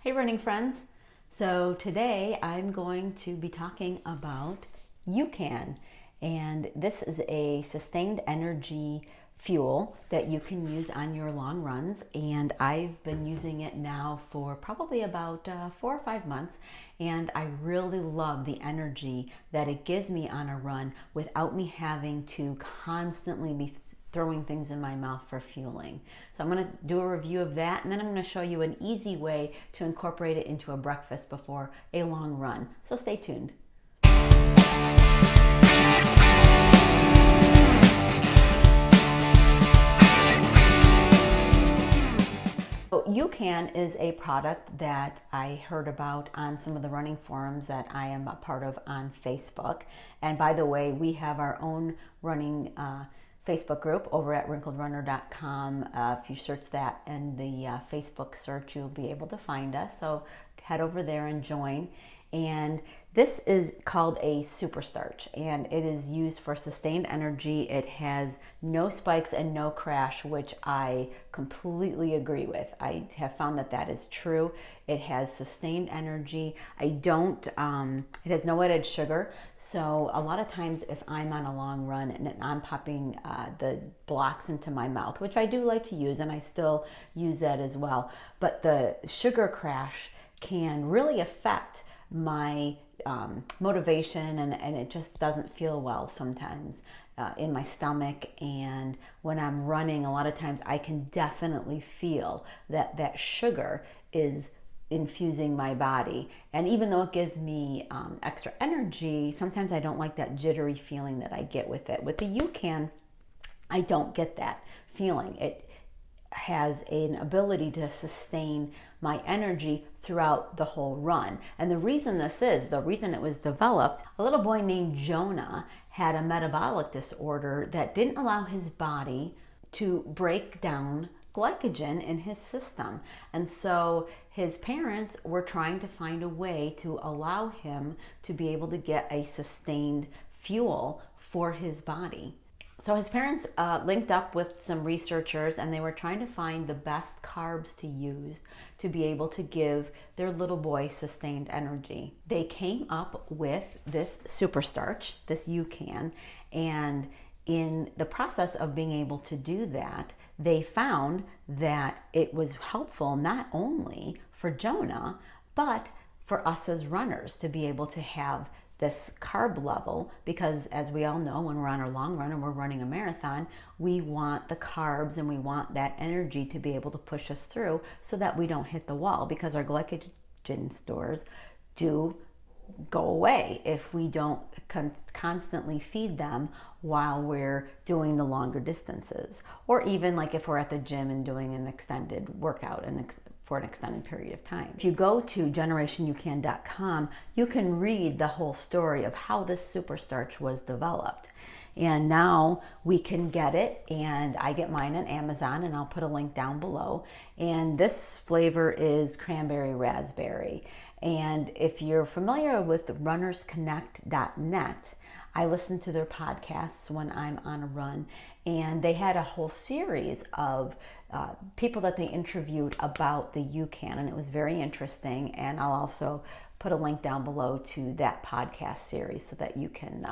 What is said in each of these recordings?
Hey running friends. So today I'm going to be talking about Ucan, and this is a sustained energy fuel that you can use on your long runs, and I've been using it now for probably about 4 or 5 months, and I really love the energy that it gives me on a run without me having to constantly be throwing things in my mouth for fueling. So I'm going to do a review of that, and then I'm going to show you an easy way to incorporate it into a breakfast before a long run. So stay tuned. So Ucan is a product that I heard about on some of the running forums that I am a part of on Facebook. And by the way, we have our own running Facebook group over at wrinkledrunner.com. If you search that in the Facebook search, you'll be able to find us. So head over there and join. And this is called a super starch, and it is used for sustained energy. It has no spikes and no crash, which I completely agree with. I have found that that is true. It has sustained energy. It has no added sugar. So a lot of times if I'm on a long run and I'm popping the blocks into my mouth, which I do like to use, and I still use that as well, but the sugar crash can really affect my motivation, and it just doesn't feel well sometimes in my stomach. And when I'm running, a lot of times I can definitely feel that sugar is infusing my body. And even though it gives me extra energy, sometimes I don't like that jittery feeling that I get with it. With the Ucan, I don't get that feeling. It has an ability to sustain my energy throughout the whole run. And the reason it was developed, a little boy named Jonah had a metabolic disorder that didn't allow his body to break down glycogen in his system. And so his parents were trying to find a way to allow him to be able to get a sustained fuel for his body. So his parents linked up with some researchers, and they were trying to find the best carbs to use to be able to give their little boy sustained energy. They came up with this super starch, this Ucan, and in the process of being able to do that, they found that it was helpful not only for Jonah, but for us as runners to be able to have this carb level, because as we all know, when we're on our long run and we're running a marathon, we want the carbs and we want that energy to be able to push us through so that we don't hit the wall, because our glycogen stores do go away if we don't constantly feed them while we're doing the longer distances, or even like if we're at the gym and doing an extended workout for an extended period of time. If you go to generationyoucan.com, you can read the whole story of how this super starch was developed. And now we can get it, and I get mine on Amazon, and I'll put a link down below. And this flavor is cranberry raspberry. And if you're familiar with runnersconnect.net, I listen to their podcasts when I'm on a run, and they had a whole series of people that they interviewed about the Ucan, and it was very interesting. And I'll also put a link down below to that podcast series so that you can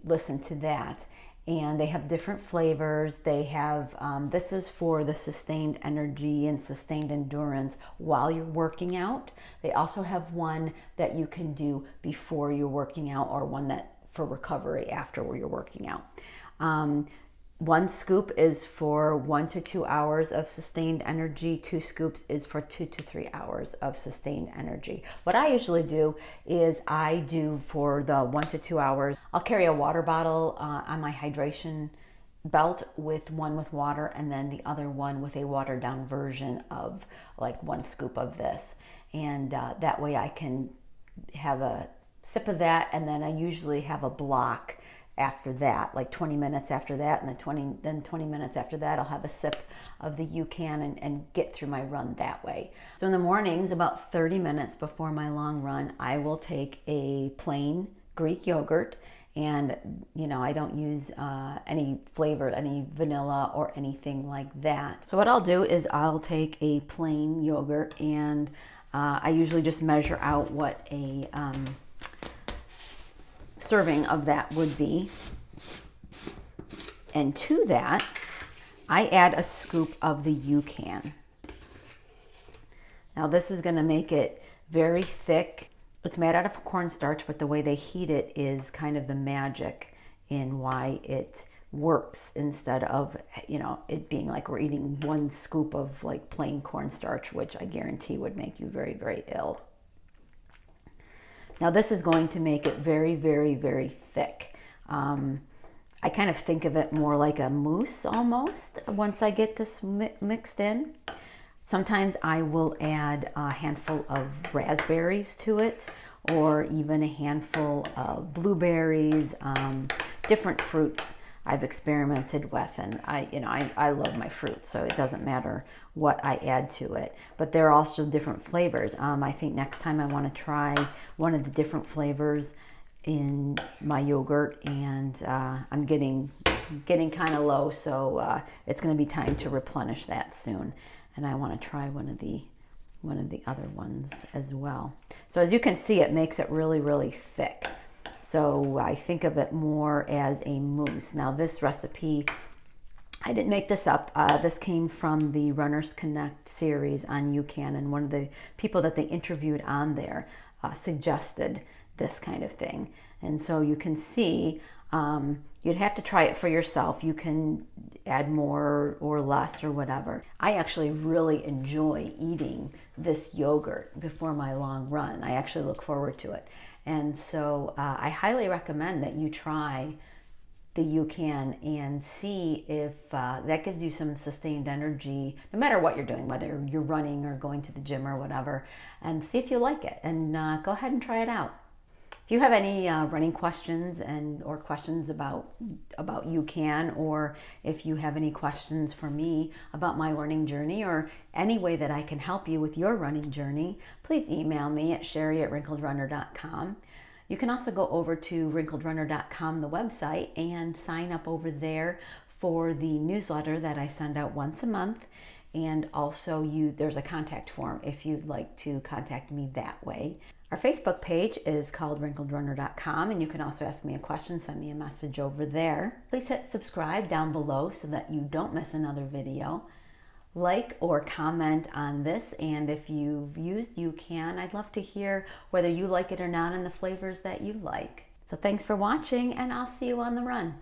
listen to that. And they have different flavors. They have, this is for the sustained energy and sustained endurance while you're working out. They also have one that you can do before you're working out, or one that for recovery after where you're working out. One scoop is for 1 to 2 hours of sustained energy. 2 scoops is for 2 to 3 hours of sustained energy. What I usually do is I do for the 1 to 2 hours, I'll carry a water bottle on my hydration belt, with one with water and then the other one with a watered down version of like 1 scoop of this. And that way I can have a sip of that, and then I usually have a block after that, like 20 minutes after that, and then 20 minutes after that, I'll have a sip of the Ucan and get through my run that way. So in the mornings, about 30 minutes before my long run, I will take a plain Greek yogurt And you know, I don't use any flavor, any vanilla or anything like that. So what I'll do is I'll take a plain yogurt, and I usually just measure out what a serving of that would be. And to that, I add a scoop of the Ucan. Now this is going to make it very thick. It's made out of cornstarch, but the way they heat it is kind of the magic in why it works, instead of, you know, it being like we're eating one scoop of like plain cornstarch, which I guarantee would make you very, very ill. Now this is going to make it very, very, very thick. I kind of think of it more like a mousse almost once I get this mixed in. Sometimes I will add a handful of raspberries to it, or even a handful of blueberries, different fruits I've experimented with. And I love my fruits, so it doesn't matter what I add to it. But there are also different flavors. I think next time I want to try one of the different flavors in my yogurt, and I'm getting kind of low, so it's going to be time to replenish that soon. And I want to try one of the other ones as well. So as you can see, it makes it really, really thick. So I think of it more as a mousse. Now this recipe, I didn't make this up. This came from the Runners Connect series on Ucan, and one of the people that they interviewed on there suggested this kind of thing. And so you can see, you'd have to try it for yourself. You can add more or less or whatever. I actually really enjoy eating this yogurt before my long run. I actually look forward to it. And so I highly recommend that you try the Ucan and see if that gives you some sustained energy, no matter what you're doing, whether you're running or going to the gym or whatever, and see if you like it, and go ahead and try it out. If you have any running questions or questions about Ucan, or if you have any questions for me about my running journey, or any way that I can help you with your running journey, please email me at sherry@wrinkledrunner.com. You can also go over to wrinkledrunner.com, the website, and sign up over there for the newsletter that I send out once a month. And also there's a contact form if you'd like to contact me that way. Our Facebook page is called wrinkledrunner.com, and you can also ask me a question, send me a message over there. Please hit subscribe down below so that you don't miss another video. Like or comment on this, and if you've used Ucan, I'd love to hear whether you like it or not and the flavors that you like. So thanks for watching, and I'll see you on the run.